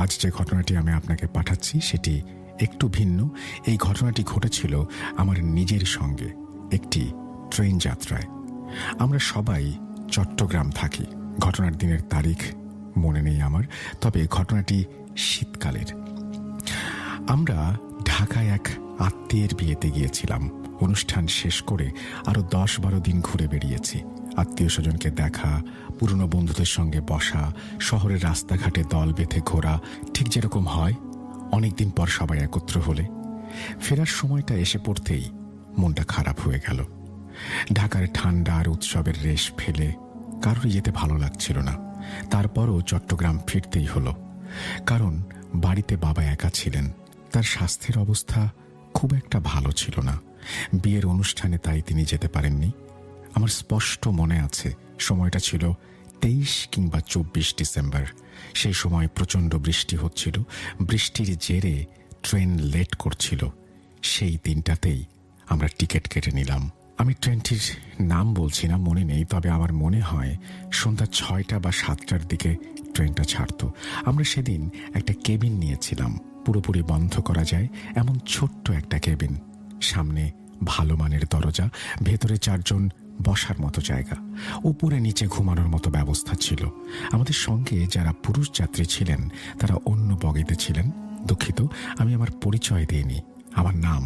আজ যে ঘটনাটি আমি আপনাকে পাঠাচ্ছি সেটি একটু ভিন্ন। এই ঘটনাটি ঘটেছিল আমার নিজের সঙ্গে একটি ট্রেন যাত্রায়। আমরা সবাই চট্টগ্রাম থাকি। ঘটনার দিনের তারিখ মনে নেই আমার, তবে ঘটনাটি শীতকালের। আমরা ঢাকায় এক আত্মীয়ের বিয়েতে গিয়েছিলাম। অনুষ্ঠান শেষ করে আরও 10-12 দিন ঘুরে বেরিয়েছি। আত্মীয় স্বজনকে দেখা, পুরনো বন্ধুদের সঙ্গে বসা, শহরের রাস্তাঘাটে দল বেঁধে ঘোরা, ঠিক যেরকম হয় অনেকদিন পর সবাই একত্র হলে। ফেরার সময়টা এসে পড়তেই মনটা খারাপ হয়ে গেল। ঢাকার ঠান্ডা আর উৎসবের রেশ ফেলে কারোরই যেতে ভালো লাগছিল না। তারপরও চট্টগ্রাম ফিরতেই হলো, কারণ বাড়িতে বাবা একা ছিলেন। তার স্বাস্থ্যের অবস্থা খুব একটা ভালো ছিল না। বিয়ের অনুষ্ঠানে তাই তিনি যেতে পারেননি। আমার স্পষ্ট মনে আছে, সময়টা ছিল 23 কিংবা 24 ডিসেম্বর। সেই সময় প্রচণ্ড বৃষ্টি হচ্ছিল। বৃষ্টির জেরে ট্রেন লেট করছিল। সেই দিনটাতেই আমরা টিকিট কেটে নিলাম। আমি ট্রেনটির নাম বলছি না, মনে নেই, তবে আমার মনে হয় সন্ধ্যা 6টা বা 7টার দিকে ট্রেনটা ছাড়ত। আমরা সেদিন একটা কেবিন নিয়েছিলাম, পুরোপুরি বন্ধ করা যায় এমন ছোট্ট একটা কেবিন। সামনে ভালো মানের দরজা, ভেতরে 4 জন বসার মতো জায়গা, উপরে নিচে ঘুমানোর মতো ব্যবস্থা ছিল। আমাদের সঙ্গে যারা পুরুষ যাত্রী ছিলেন তারা অন্য বগিতে ছিলেন। দুঃখিত, আমি আমার পরিচয় দিইনি। আমার নাম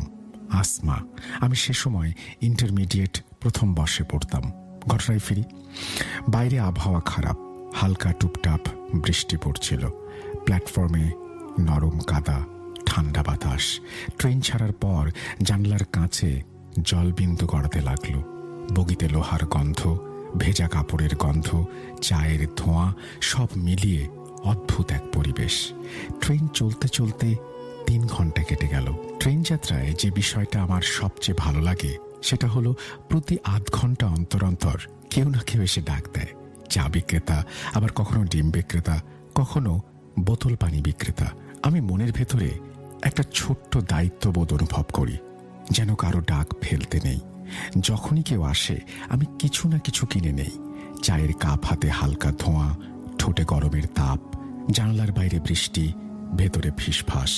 আসমা। আমি সে সময় ইন্টারমিডিয়েট প্রথম বর্ষে পড়তাম। ঘটনায় ফিরি। বাইরে আবহাওয়া খারাপ, হালকা টুপটাপ বৃষ্টি পড়ছিল। প্ল্যাটফর্মে নরম কাদা, ঠান্ডা বাতাস। ট্রেন ছাড়ার পর জানলার কাছে জলবিন্দু গড়াতে লাগলো। বগিতে লোহার গন্ধ, ভেজা কাপড়ের গন্ধ, চায়ের ধোঁয়া, সব মিলিয়ে অদ্ভুত এক পরিবেশ। ট্রেন চলতে চলতে 3 ঘন্টা কেটে গেল। ট্রেন যাত্রায় যে বিষয়টা আমার সবচেয়ে ভালো লাগে সেটা হলো প্রতি আধ ঘন্টা অন্তর অন্তর কেউ না কেউ এসে ডাক দেয়। চা বিক্রেতা, আবার কখনো ডিম বিক্রেতা, কখনো বোতল পানি বিক্রেতা। আমি মনের ভেতরে একটা ছোট্ট দায়িত্ববোধ অনুভব করি, যেন কারো ডাক ফেলতে নেই। যখনই কেউ আসে আমি কিছু না কিছু কিনে নেই। চায়ের কাপ হাতে হালকা ধোঁয়া, ঠোঁটে গরমের তাপ, জানলার বাইরে বৃষ্টি, ভেতরে ফিসফাস।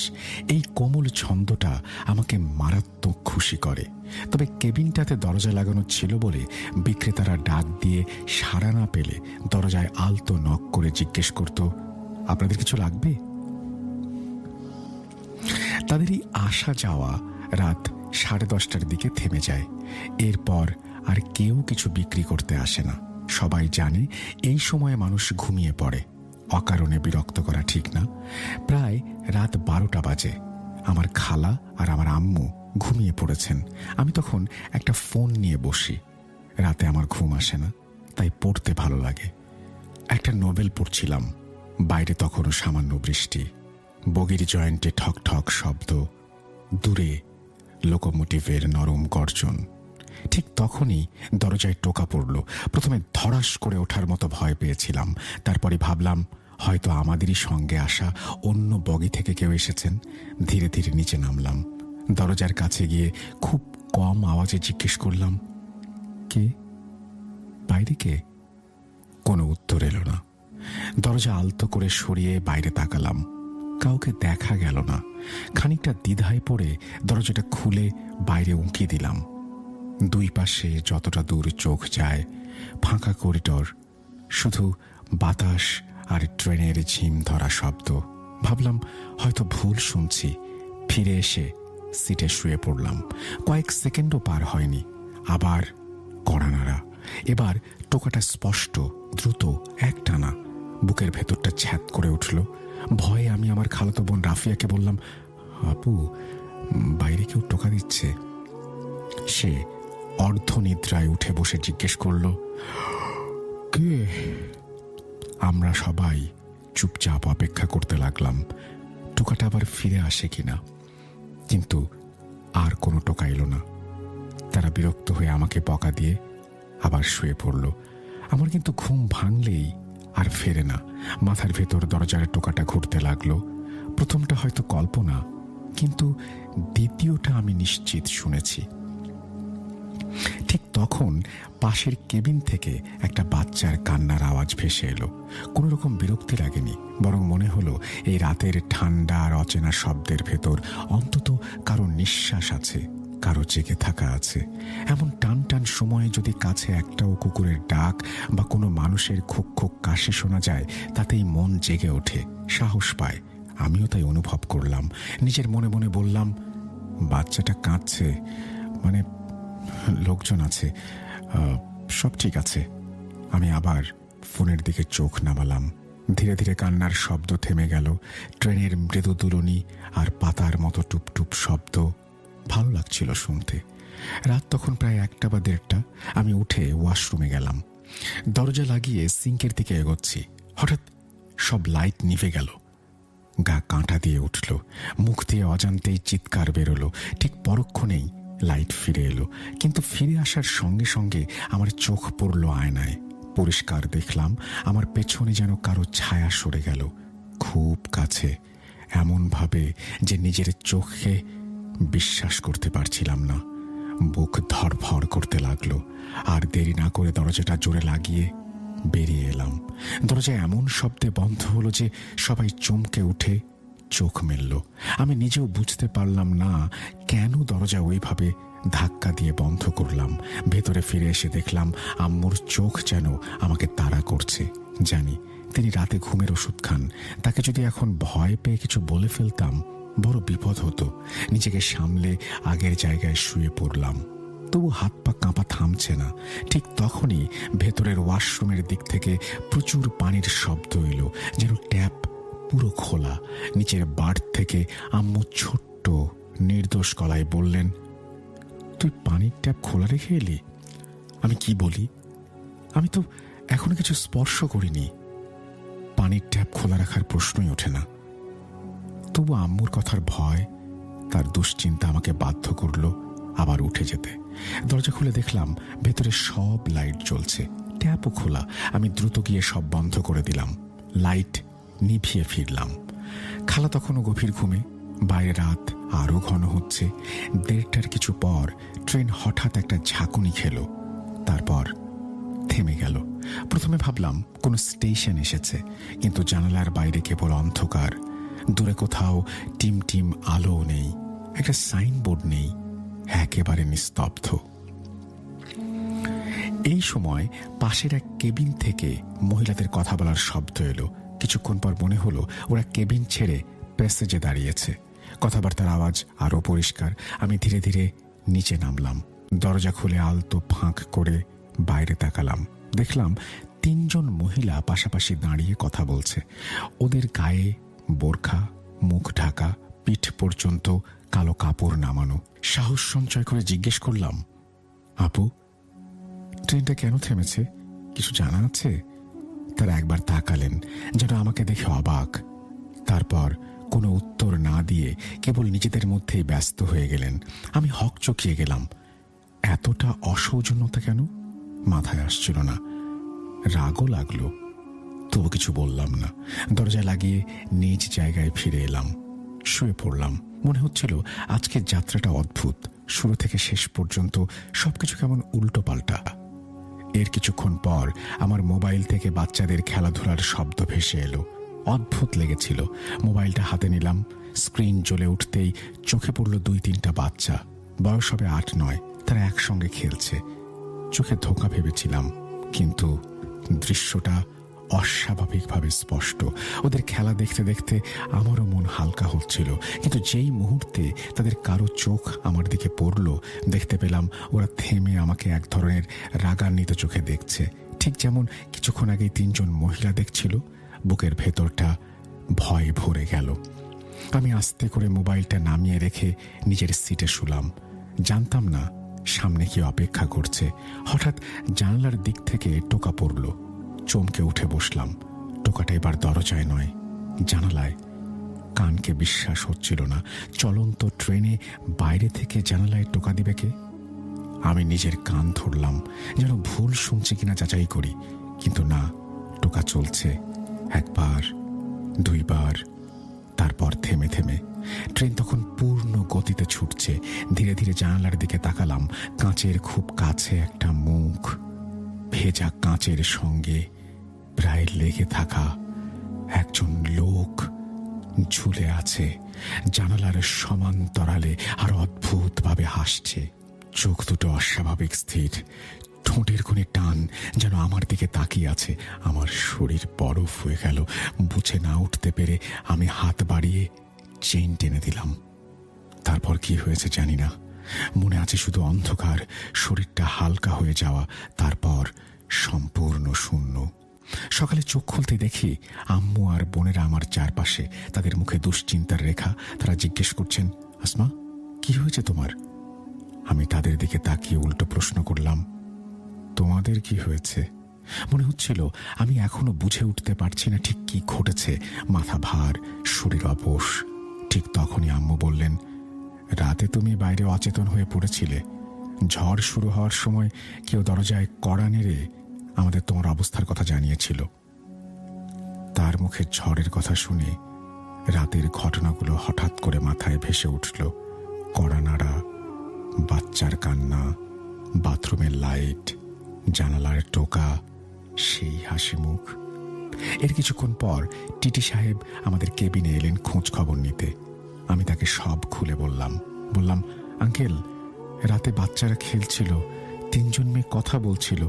এই কোমল ছন্দটা আমাকে মারাত্মক খুশি করে। তবে কেবিনটাতে দরজা লাগানো ছিল বলে বিক্রেতারা ডাক দিয়ে সাড়া না পেলে দরজায় আলতো নক করে জিজ্ঞেস করত, আপনাদের কিছু লাগবে? তাদেরই আসা যাওয়া রাত 10:30টার দিকে থেমে যায়। এরপর আর কেউ কিছু বিক্রি করতে আসে না। সবাই জানে এই সময়ে মানুষ ঘুমিয়ে পড়ে। অকারণে বিরক্ত করা ঠিক না। প্রায় রাত 12টা বাজে। আমার খালা আর আমার আম্মু ঘুমিয়ে পড়েছেন। আমি তখন একটা ফোন নিয়ে বসি। রাতে আমার ঘুম আসে না, তাই পড়তে ভালো লাগে। একটা নোবেল পড়ছিলাম। বাইরে তখনও সামান্য বৃষ্টি। বগির জয়েন্টে ঠক ঠক শব্দ, দূরে লোকোমোটিভের নরম গর্জন। ঠিক তখনই দরজায় টোকা পড়ল। প্রথমে ধড়াস করে ওঠার মতো ভয় পেয়েছিলাম। তারপরে ভাবলাম হয়তো আমাদেরই সঙ্গে আসা অন্য বগি থেকে কেউ এসেছেন। ধীরে ধীরে নিচে নামলাম। দরজার কাছে গিয়ে খুব কম আওয়াজে জিজ্ঞেস করলাম, কে? বাইরে কে? কোনো উত্তর এলো না। দরজা আলতো করে সরিয়ে বাইরে তাকালাম। কাউকে দেখা গেল না। খানিকটা দ্বিধায় পড়ে দরজাটা খুলে বাইরে উঁকি দিলাম। 2 পাশে যতটা দূর চোখ যায় ফাঁকা করিডোর, শুধু বাতাস আর ট্রেনের ঝিম ধরা শব্দ। ভাবলাম হয়তো ভুল শুনছি। ফিরে এসে সিটে শুয়ে পড়লাম। কয়েক সেকেন্ডও পার হয়নি, আবার কড়া নাড়া। এবার টোকাটা স্পষ্ট, দ্রুত, একটানা। বুকের ভেতরটা ছ্যাদ করে উঠল। ভয়ে আমি আমার খালাতো বোন রাফিয়াকে বললাম, আপু, বাইরে কেউ টোকা দিচ্ছে। সে অর্ধনিদ্রায় উঠে বসে জিজ্ঞেস করল, কে? আমরা সবাই চুপচাপ অপেক্ষা করতে লাগলাম টোকাটা আবার ফিরে আসে কিনা। কিন্তু আর কোনো টোকা এলো না। তারা বিরক্ত হয়ে আমাকে বকা দিয়ে আবার শুয়ে পড়ল। আমার কিন্তু ঘুম ভাঙলেই আর ফেরে না। মাথার ভেতর দরজার টোকাটা ঘুরতে লাগলো। প্রথমটা হয়তো কল্পনা, কিন্তু দ্বিতীয়টা আমি নিশ্চিত শুনেছি। ঠিক তখন পাশের কেবিন থেকে একটা বাচ্চার কান্নার আওয়াজ ভেসে এলো। কোনো রকম বিরক্তি লাগেনি, বরং মনে হলো এই রাতের ঠান্ডা আর অচেনা শব্দের ভেতর অন্তত কারো নিঃশ্বাস আছে, কারো জেগে থাকা আছে। এমন টান টান সময়ে যদি কাছে একটাও কুকুরের ডাক বা কোনো মানুষের খুক খুক কাশি শোনা যায়, তাতেই মন জেগে ওঠে, সাহস পায়। আমিও তাই অনুভব করলাম। নিজের মনে মনে বললাম, বাচ্চাটা কাঁদছে মানে লোকজন আছে, সব ঠিক আছে। আমি আবার ফোনের দিকে চোখ নামালাম। ধীরে ধীরে কান্নার শব্দ থেমে গেল। ট্রেনের মৃদু দুলনি আর পাতার মতো টুপটুপ শব্দ ভালো লাগছিল শুনতে। রাত তখন প্রায় 1টা বা 1:30। আমি উঠে ওয়াশরুমে গেলাম। দরজা লাগিয়ে সিঙ্কের দিকে এগোচ্ছি, হঠাৎ সব লাইট নিভে গেল। গা কাঁটা দিয়ে উঠল, মুখ দিয়ে অজান্তেই চিৎকার বেরোলো। ঠিক পরক্ষণেই লাইট ফিরে এলো, কিন্তু ফিরে আসার সঙ্গে সঙ্গে আমার চোখ পড়ল আয়নায়। পরিষ্কার দেখলাম আমার পেছনে যেন কারো ছায়া সরে গেল, খুব কাছে, এমনভাবে যে নিজের চোখে বিশ্বাস করতে পারছিলাম না। বুক ধড়ফড় করতে লাগলো। আর দেরি না করে দরজাটা জোরে লাগিয়ে বেরিয়ে এলাম। দরজা এমন শব্দে বন্ধ হলো যে সবাই চমকে উঠে চোখ মেলল। আমি নিজেও বুঝতে পারলাম না কেন দরজা ওইভাবে ধাক্কা দিয়ে বন্ধ করলাম। ভেতরে ফিরে এসে দেখলাম আম্মুর চোখ যেন আমাকে তাড়া করছে। জানি তিনি রাতে ঘুমের ওষুধ খান। তাকে যদি এখন ভয় পেয়ে কিছু বলে ফেলতাম বড় বিপদ হতো। নিজেকে সামলে আগের জায়গায় শুয়ে পড়লাম। তবু হাত পা কাঁপা থামছে না। ঠিক তখনই ভেতরের ওয়াশরুমের দিক থেকে প্রচুর পানির শব্দ এলো, যেন ট্যাপ পুরো খোলা। নিচের বার্থ থেকে আম্মু ছোট্ট নির্দোষ গলায় বললেন, তুই পানির ট্যাপ খোলা রেখে এলি? আমি কি বলি? আমি তো এখনো কিছু স্পর্শ করিনি। পানির ট্যাপ খোলা রাখার প্রশ্নই ওঠে না। তবু আম্মুর কথার ভয়, তার দুশ্চিন্তা আমাকে বাধ্য করলো আবার উঠে যেতে। দরজা খুলে দেখলাম ভেতরে সব লাইট জ্বলছে, ট্যাপও খোলা। আমি দ্রুত গিয়ে সব বন্ধ করে দিলাম, লাইট নিভিয়ে ফিরলাম। খালা তখনও গভীর ঘুমে। বাইরে রাত আরও ঘন হচ্ছে। 1:30টার কিছু পর ট্রেন হঠাৎ একটা ঝাঁকুনি খেলো, তারপর থেমে গেল। প্রথমে ভাবলাম কোনো স্টেশন এসেছে, কিন্তু জানালার বাইরে কেবল অন্ধকার। দূরে কোথাও টিম টিম আলো নেই, একটা সাইনবোর্ড নেই, একেবারে নিস্তব্ধ। এই সময় পাশের এক কেবিন থেকে মহিলাদের কথা বলার শব্দ এলো। কিছুক্ষণ পর মনে হলো ওরা কেবিন ছেড়ে প্যাসেজে দাঁড়িয়েছে। কথাবার্তার আওয়াজ আরও পরিষ্কার। আমি ধীরে ধীরে নিচে নামলাম। দরজা খুলে আলতো ফাঁক করে বাইরে তাকালাম। দেখলাম 3 জন মহিলা পাশাপাশি দাঁড়িয়ে কথা বলছে। ওদের গায়ে বোরখা, মুখ ঢাকা, পিঠ পর্যন্ত কালো কাপড় নামানো। সাহস সঞ্চয় করে জিজ্ঞেস করলাম, আপু, ট্রেনটা কেন থেমেছে? কিছু জানা আছে? তারা একবার তাকালেন, যেন আমাকে দেখে অবাক। তারপর কোনো উত্তর না দিয়ে কেবল নিজেদের মধ্যেই ব্যস্ত হয়ে গেলেন। আমি হকচকিয়ে গেলাম। এতটা অসৌজন্যতা কেন? মাথায় আসছিল না। রাগও লাগলো, তবু কিছু বললাম না। দরজা লাগিয়ে নিজ জায়গায় ফিরে এলাম, শুয়ে পড়লাম। মনে হচ্ছিল আজকের যাত্রাটা অদ্ভুত। শুরু থেকে শেষ পর্যন্ত সবকিছু কেমন উল্টো পাল্টা। এর কিছুক্ষণ পর আমার মোবাইল থেকে বাচ্চাদের খেলাধুলার শব্দ ভেসে এলো। অদ্ভুত লেগেছিল। মোবাইলটা হাতে নিলাম। স্ক্রিন জ্বলে উঠতেই চোখে পড়ল 2-3টা বাচ্চা, বয়স হবে 8-9। তারা একসঙ্গে খেলছে। চোখে ধোঁকা ভেবেছিলাম, কিন্তু দৃশ্যটা অস্বাভাবিকভাবে স্পষ্ট। ওদের খেলা দেখতে দেখতে আমারও মন হালকা হচ্ছিল। কিন্তু যেই মুহূর্তে তাদের কারো চোখ আমার দিকে পড়ল, দেখতে পেলাম ওরা থেমে আমাকে এক ধরনের রাগান্বিত চোখে দেখছে, ঠিক যেমন কিছুক্ষণ আগেই 3 জন মহিলা দেখছিল। বুকের ভেতরটা ভয় ভরে গেল। আমি আস্তে করে মোবাইলটা নামিয়ে রেখে নিজের সিটে শুলাম। জানতাম না সামনে কি অপেক্ষা করছে। হঠাৎ জানালার দিক থেকে টোকা পড়ল। চমকে উঠে বসলাম। টোকাটা এবার দরজায় নয়, জানালায়। কানকে বিশ্বাস হচ্ছিল না। চলন্ত ট্রেনে বাইরে থেকে জানালায় টোকা দিবে কে? আমি নিজের কান ধরলাম, যেন ভুল শুনছি কিনা যাচাই করি। কিন্তু না, টোকা চলছে। 1 বার, 2 বার, তারপর থেমে থেমে। ট্রেন তখন পূর্ণ গতি গতিতে ছুটছে। ধীরে ধীরে জানালার দিকে তাকালাম। কাঁচের খুব কাছে একটা মুখ, ভেজা কাঁচের সঙ্গে প্রায় লেগে থাকা একজন লোক ঝুলে আছে। জানালার সমান্তরালে আর অদ্ভুতভাবে হাসছে। চোখ দুটো অস্বাভাবিক স্থির, ঠোঁটের কোণে টান, যেন আমার দিকে তাকিয়ে আছে। আমার শরীর বরফ হয়ে গেল। বুঝে না উঠতে পেরে আমি হাত বাড়িয়ে চেইন টেনে দিলাম। তারপর কি হয়েছে জানি না, মনে আছে শুধু অন্ধকার, শরীরটা হালকা হয়ে যাওয়া, তারপর সম্পূর্ণ শূন্য। সকালে চোখ খুলতে দেখি আম্মু আর বোনেরা আমার চারপাশে, তাদের মুখে দুশ্চিন্তার রেখা। তারা জিজ্ঞেস করছেন, আসমা, কি হয়েছে তোমার? আমি তাদের দিকে তাকিয়ে উল্টো প্রশ্ন করলাম, তোমাদের কি হয়েছে? মনে হচ্ছিল আমি এখনো বুঝে উঠতে পারছি না ঠিক কি ঘটেছে। মাথা ভার, শরীর অবশ। ঠিক তখনই আম্মু বললেন, রাতে তুমি বাইরে অচেতন হয়ে পড়েছিলে। ঝড় শুরু হওয়ার সময় কেউ দরজায় কড়া নেড়ে আমাদের তোমার অবস্থার কথা জানিয়েছিল। তার মুখে ঝড়ের কথা শুনে রাতের ঘটনাগুলো হঠাৎ করে মাথায় ভেসে উঠল। কড়া নাড়া, বাচ্চার কান্না, বাথরুমের লাইট, জানালার টোকা, সেই হাসি মুখ। এর কিছুক্ষণ পর টিটি সাহেব আমাদের কেবিনে এলেন খোঁজ খবর নিতে। আমি তাকে সব খুলে বললাম। আঙ্কেল, রাতে বাচ্চারা খেলছিল, 3 জন মেয়ে কথা বলছিল।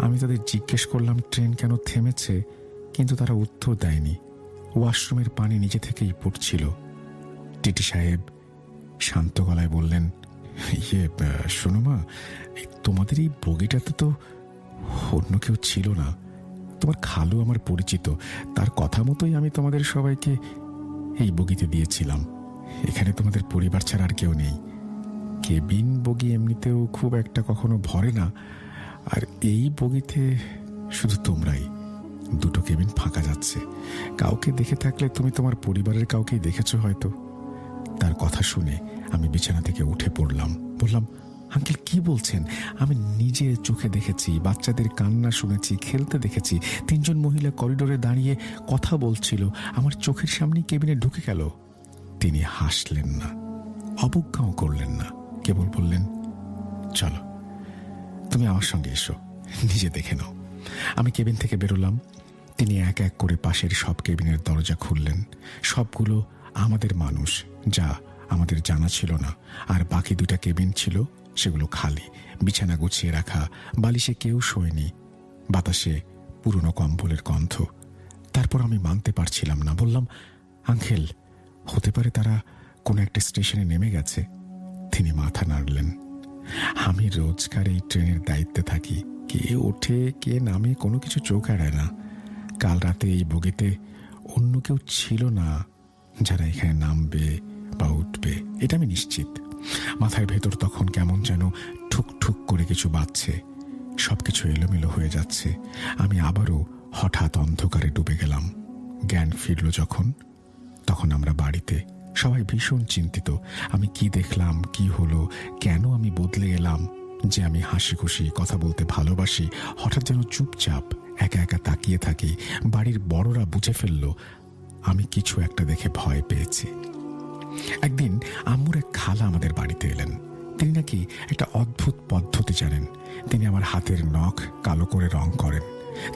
আমি তাদের জিজ্ঞেস করলাম ট্রেন কেন থেমেছে, কিন্তু তারা উত্তর দেয়নি। ওয়াশরুমের পানি নিজে থেকেই পড়ছিল। টিটি সাহেব শান্ত গলায় বললেন, শোনো মা, তোমাদের এই বগিটাতে তো অন্য কেউ ছিল না। তোমার খালু আমার পরিচিত, তার কথা মতোই আমি তোমাদের সবাইকে এই বগিতে দিয়েছিলাম। এখানে তোমাদের পরিবার ছাড়া আর কেউ নেই। কেবিন বগি এমনিতেও খুব একটা কখনো ভরে না, আর এই বগিতে শুধু তোমরাই। 2টো কেবিন ফাঁকা যাচ্ছে। কাউকে দেখে থাকলে তুমি তোমার পরিবারের কাউকেই দেখেছো হয়তো। তার কথা শুনে আমি বিছানা থেকে উঠে পড়লাম। বললাম, আঙ্কেল কি বলছেন? আমি নিজে চোখে দেখেছি, বাচ্চাদের কান্না শুনেছি, খেলতে দেখেছি। 3 জন মহিলা করিডোরে দাঁড়িয়ে কথা বলছিল, আমার চোখের সামনেই কেবিনে ঢুকে গেল। তিনি হাসলেন না, অবজ্ঞাও করলেন না, কেবল বললেন, চলো তুমি আমার সঙ্গে এসো, নিজে দেখে নাও। আমি কেবিন থেকে বেরোলাম। তিনি এক এক করে পাশের সব কেবিনের দরজা খুললেন। সবগুলো আমাদের মানুষ, যা আমাদের জানা ছিল না। আর বাকি 2টা কেবিন ছিল, সেগুলো খালি, বিছানা গুছিয়ে রাখা, বালিশে কেউ শোয়নি, বাতাসে পুরনো কম্বলের গন্ধ। তারপর আমি মানতে পারছিলাম না। বললাম, আঙ্কেল, হতে পারে তারা কোনো একটা স্টেশনে নেমে গেছে। তিনি মাথা নাড়লেন। আমি রোজকার এই ট্রেনের দায়িত্বে থাকি, কে ওঠে কে নামে কোনো কিছু চোখ এড়ায় না। কাল রাতে এই বগিতে অন্য কেউ ছিল না যারা এখানে নামবে বা উঠবে, এটা আমি নিশ্চিত। মাথার ভেতর তখন কেমন যেন ঠুক ঠুক করে কিছু বাজছে। সবকিছু এলোমেলো হয়ে যাচ্ছে। আমি আবারও হঠাৎ অন্ধকারে ডুবে গেলাম। জ্ঞান ফিরল তখন আমরা বাড়িতে। সবাই ভীষণ চিন্তিত। আমি কি দেখলাম, কি হলো, কেন আমি বদলে এলাম, যে আমি হাসি খুশি কথা বলতে ভালোবাসি, হঠাৎ যেন চুপচাপ একা একা তাকিয়ে থাকি। বাড়ির বড়রা বুঝে ফেলল আমি কিছু একটা দেখে ভয় পেয়েছি। একদিন আম্মুর এক খালা আমাদের বাড়িতে এলেন। তিনি নাকি একটা অদ্ভুত পদ্ধতি জানেন। তিনি আমার হাতের নখ কালো করে রং করেন,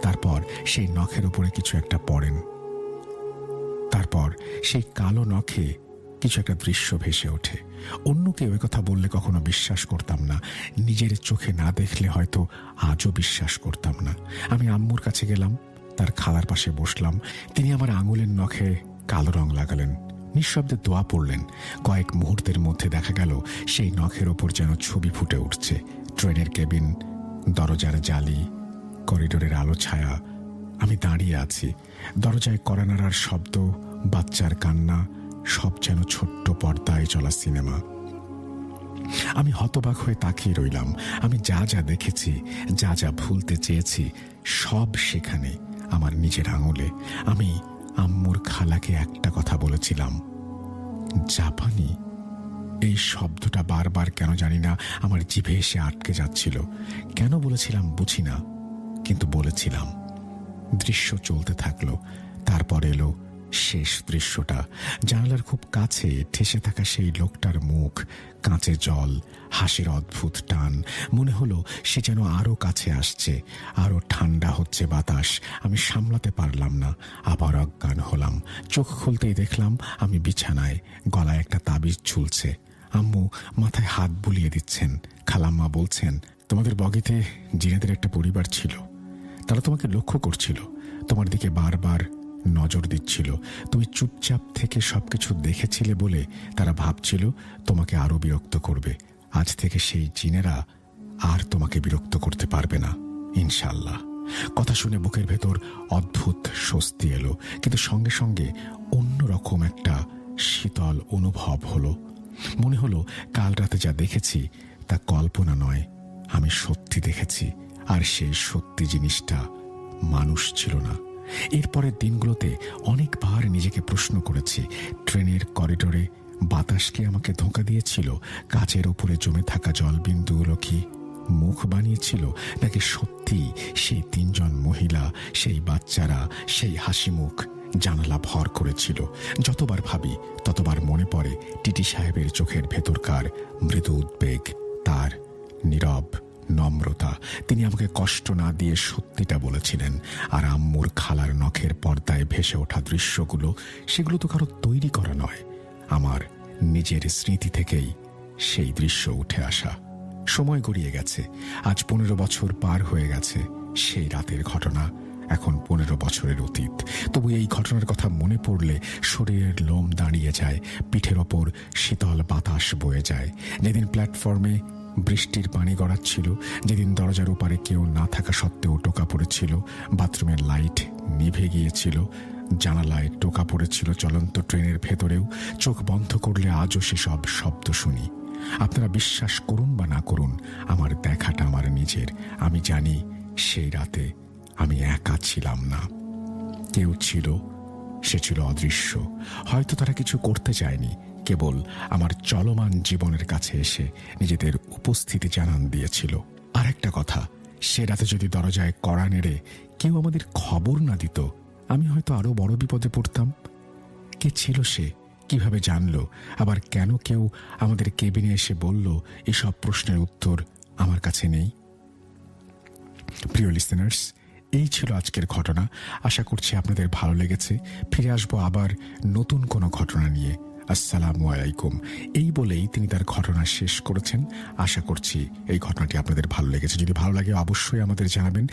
তারপর সেই নখের উপরে কিছু একটা পড়েন। তারপর সেই কালো নখে কিছু একটা দৃশ্য ভেসে ওঠে। অন্য কেউ কথা বললে কখনো বিশ্বাস করতাম না, নিজের চোখে না দেখলে হয়তো আজও বিশ্বাস করতাম না। আমি আম্মুর কাছে গেলাম, তার খালার পাশে বসলাম। তিনি আমার আঙুলের নখে কালো রং লাগালেন, নিঃশব্দে দোয়া পড়লেন। কয়েক মুহূর্তের মধ্যে দেখা গেল সেই নখের ওপর যেন ছবি ফুটে উঠছে। ট্রেনের কেবিন, দরজার জালি, করিডোরের আলো ছায়া। আমি দাঁড়িয়ে আছি, দরজায় কড়া নাড়ার শব্দ, বাচ্চার কান্না, সব যেন ছোট্ট পর্দায় চলা সিনেমা। আমি হতবাক হয়ে তাকিয়ে রইলাম। আমি যা যা দেখেছি, যা যা ভুলতে চেয়েছি, সব সেখানে আমার নিজের আঙুলে। আমি আম্মুর খালাকে একটা কথা বলেছিলাম, জাপানি। এই শব্দটা বারবার কেন জানি না আমার জিভে এসে আটকে যাচ্ছিল। কেন বলেছিলাম বুঝি না, কিন্তু বলেছিলাম। দৃশ্য চলতে থাকলো। তারপর এলো শেষ দৃশ্যটা, জানালার খুব কাছে ঠেসে থাকা সেই লোকটার মুখ, কাঁচে জল, হাসির অদ্ভুত টান। মনে হলো সে যেন আরো কাছে আসছে, আরো ঠান্ডা হচ্ছে বাতাস। আমি সামলাতে পারলাম না, আবার অজ্ঞান হলাম। চোখ খুলতেই দেখলাম আমি বিছানায়, গলায় একটা তাবিজ ঝুলছে। আম্মু মাথায় হাত বুলিয়ে দিচ্ছেন। খালাম্মা বলছেন, তোমাদের বগিতে জিনেদের একটা পরিবার ছিল, তারা তোমাকে লক্ষ্য করছিল, তোমার দিকে বারবার নজর দিচ্ছিল। তুমি চুপচাপ থেকে সবকিছু দেখেছিলে বলে তারা ভাবছিল তোমাকে আরো বিরক্ত করবে। আজ থেকে সেই জিনেরা আর তোমাকে বিরক্ত করতে পারবে না, ইনশাল্লাহ। কথা শুনে বুকের ভেতর অদ্ভুত স্বস্তি এলো, কিন্তু সঙ্গে সঙ্গে অন্যরকম একটা শীতল অনুভব হলো। মনে হলো কাল রাতে যা দেখেছি তা কল্পনা নয়, আমি সত্যি দেখেছি। আর সেই সত্যি জিনিসটা মানুষ ছিল না। এরপরের দিনগুলোতে অনেকবার নিজেকে প্রশ্ন করেছি, ট্রেনের করিডোরে বাতাস কি আমাকে ধোঁকা দিয়েছিল? কাচের ওপরে জমে থাকা জলবিন্দুগুলো কি মুখ বানিয়েছিল, নাকি সত্যি সেই তিনজন মহিলা, সেই বাচ্চারা, সেই হাসি মুখ জানালা ভর করেছিল? যতবার ভাবি ততবার মনে পড়ে টিটি সাহেবের চোখের ভেতরকার মৃদু উদ্বেগ, তার নীরব নম্রতা। তিনি আমাকে কষ্ট না দিয়ে সত্যিটা বলেছিলেন। আর আম্মুর খালার নখের পর্দায় ভেসে ওঠা দৃশ্যগুলো, সেগুলো তো কারো তৈরি করা নয়, আমার নিজের স্মৃতি থেকেই সেই দৃশ্য উঠে আসা। সময় গড়িয়ে গেছে, আজ 15 বছর পার হয়ে গেছে সেই রাতের ঘটনা, এখন 15 বছরের অতীত। তবু এই ঘটনার কথা মনে পড়লে শরীরের লোম দাঁড়িয়ে যায়, পিঠের ওপর শীতল বাতাস বয়ে যায়। যেদিন প্ল্যাটফর্মে বৃষ্টির পানি গড়াচ্ছিল, যেদিন দরজার ওপারে কেউ না থাকা সত্ত্বেও টোকা পড়েছিল, বাথরুমের লাইট নিভে গিয়েছিল, জানালায় টোকা পড়েছিল চলন্ত ট্রেনের ভেতরেও, চোখ বন্ধ করলে আজও সেসব শব্দ শুনি। আপনারা বিশ্বাস করুন বা না করুন, আমার দেখাটা আমার নিজের। আমি জানি সেই রাতে আমি একা ছিলাম না, কেউ ছিল, সে ছিল অদৃশ্য। হয়তো তারা কিছু করতে চায়নি, কেবল আমার চলমান জীবনের কাছে এসে নিজেদের উপস্থিতি জানান দিয়েছিল। আর একটা কথা, সে রাতে যদি দরজায় কড়া নেড়ে কেউ আমাদের খবর না দিত, আমি হয়তো আরো বড় বিপদে পড়তাম। কে ছিল সে? কিভাবে জানলো? আবার কেন কেউ আমাদের কেবিনে এসে বলল এসব প্রশ্নের উত্তর আমার কাছে নেই? প্রিয় লিসেনার্স, এই ছিল আজকের ঘটনা। আশা করছি আপনাদের ভালো লেগেছে। ফিরে আসবো আবার নতুন কোনো ঘটনা নিয়ে। আসসালামু আলাইকুম, এই বলেই তিনি তার ঘটনা শেষ করেছেন। আশা করছি এই ঘটনাটি আপনাদের ভালো লেগেছে। যদি ভালো লাগে অবশ্যই আমাদের জানাবেন।